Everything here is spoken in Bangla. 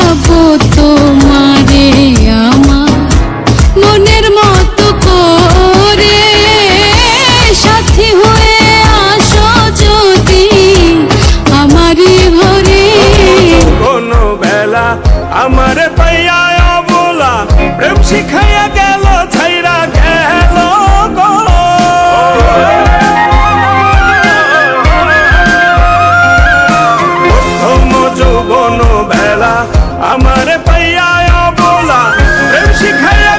পাবো তোমারে আমার মনের মতো করে, সাথী হয়ে আসো যদি আমারই ঘরে। কোনো বেলা আমারে পাইয়া বলা প্রেম শিখাইয়া গেল ছাইরা গেল গো। প্রথম যৌবন বেলা আমারে পাইয়া বলা প্রেম শিখাইয়া